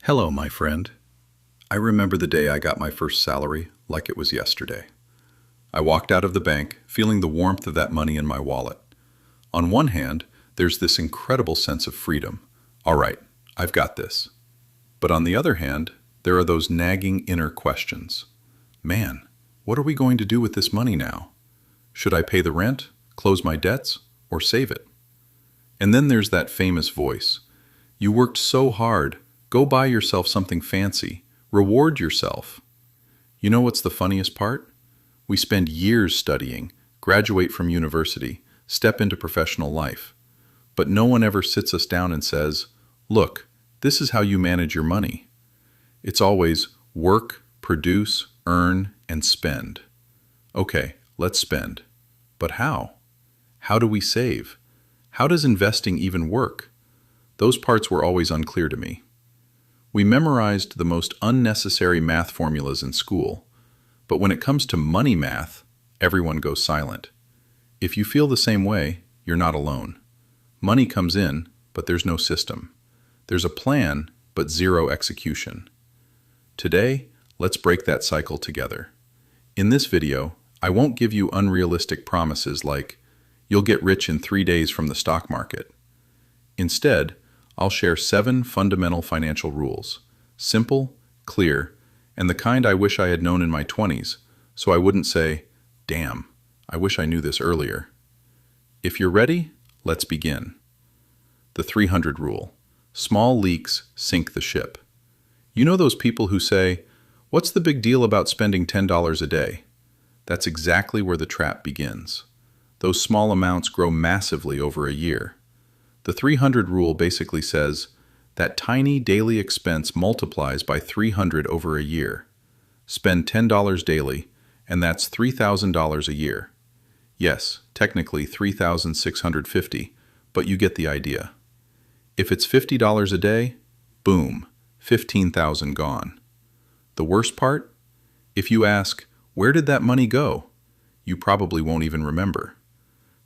Hello, my friend. I remember the day I got my first salary like it was yesterday. I walked out of the bank feeling the warmth of that money in my wallet. On one hand, there's this incredible sense of freedom. All right, I've got this. But on the other hand, there are those nagging inner questions. Man, what are we going to do with this money now? Should I pay the rent, close my debts, or save it? And then there's that famous voice. You worked so hard. Go buy yourself something fancy. Reward yourself. You know what's the funniest part? We spend years studying, graduate from university, step into professional life. But no one ever sits us down and says, look, this is how you manage your money. It's always work, produce, earn, and spend. Okay, let's spend. But how? How do we save? How does investing even work? Those parts were always unclear to me. We memorized the most unnecessary math formulas in school, but when it comes to money math, everyone goes silent. If you feel the same way, you're not alone. Money comes in, but there's no system. There's a plan, but zero execution. Today, let's break that cycle together. In this video, I won't give you unrealistic promises like, you'll get rich in 3 days from the stock market. Instead, I'll share 7 fundamental financial rules, simple, clear, and the kind I wish I had known in my 20s, so I wouldn't say, damn, I wish I knew this earlier. If you're ready, let's begin. The 300 rule. Small leaks sink the ship. You know those people who say, what's the big deal about spending $10 a day? That's exactly where the trap begins. Those small amounts grow massively over a year. The 300 rule basically says that tiny daily expense multiplies by 300 over a year. Spend $10 daily, and that's $3,000 a year. Yes, technically $3,650, but you get the idea. If it's $50 a day, boom, $15,000 gone. The worst part? If you ask, where did that money go? You probably won't even remember.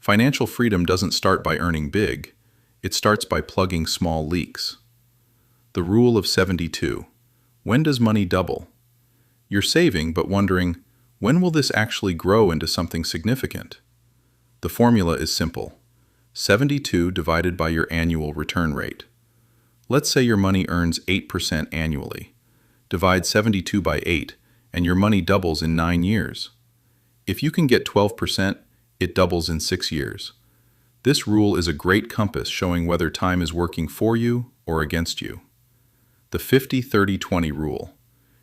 Financial freedom doesn't start by earning big. It starts by plugging small leaks. The rule of 72. When does money double? You're saving but wondering, when will this actually grow into something significant? The formula is simple. 72 divided by your annual return rate. Let's say your money earns 8% annually. Divide 72 by 8, and your money doubles in 9 years. If you can get 12%, it doubles in 6 years. This rule is a great compass showing whether time is working for you or against you. The 50-30-20 rule.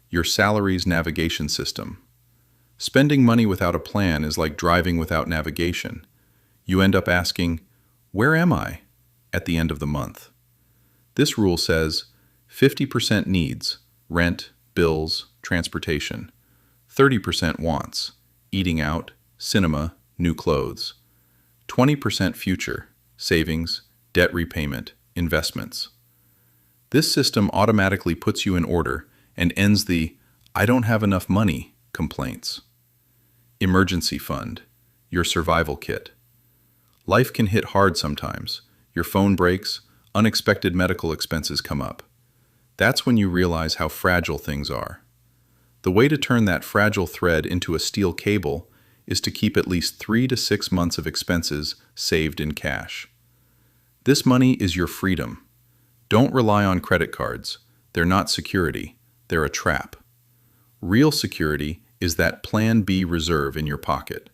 Your salary's navigation system. Spending money without a plan is like driving without navigation. You end up asking, where am I? At the end of the month. This rule says 50% needs, rent, bills, transportation. 30% wants, eating out, cinema, new clothes. 20% future, savings, debt repayment, investments. This system automatically puts you in order and ends the "I don't have enough money" complaints. Emergency fund, your survival kit. Life can hit hard sometimes. Your phone breaks, unexpected medical expenses come up. That's when you realize how fragile things are. The way to turn that fragile thread into a steel cable is to keep at least 3 to 6 months of expenses saved in cash. This money is your freedom. Don't rely on credit cards. They're not security. They're a trap. Real security is that Plan B reserve in your pocket.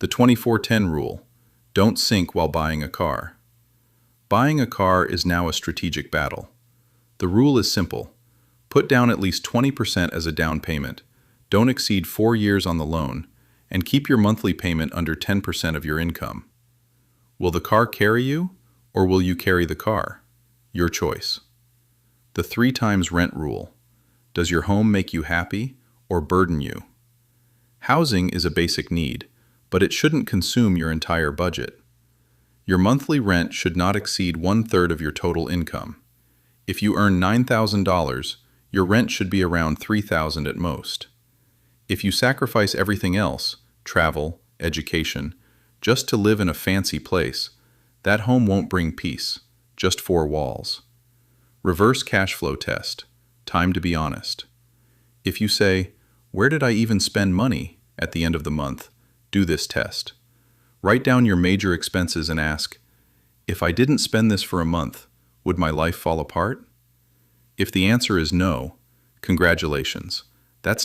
The 24-10 rule. Don't sink while buying a car. Buying a car is now a strategic battle. The rule is simple. Put down at least 20% as a down payment. Don't exceed 4 years on the loan, and keep your monthly payment under 10% of your income. Will the car carry you, or will you carry the car? Your choice. The 3 times rent rule. Does your home make you happy or burden you? Housing is a basic need, but it shouldn't consume your entire budget. Your monthly rent should not exceed 1/3 of your total income. If you earn $9,000, your rent should be around $3,000 at most. If you sacrifice everything else, travel, education, just to live in a fancy place, that home won't bring peace, just 4 walls. Reverse cash flow test. Time to be honest. If you say, "Where did I even spend money?" at the end of the month, do this test. Write down your major expenses and ask, if I didn't spend this for a month, would my life fall apart? If the answer is no, congratulations. That's not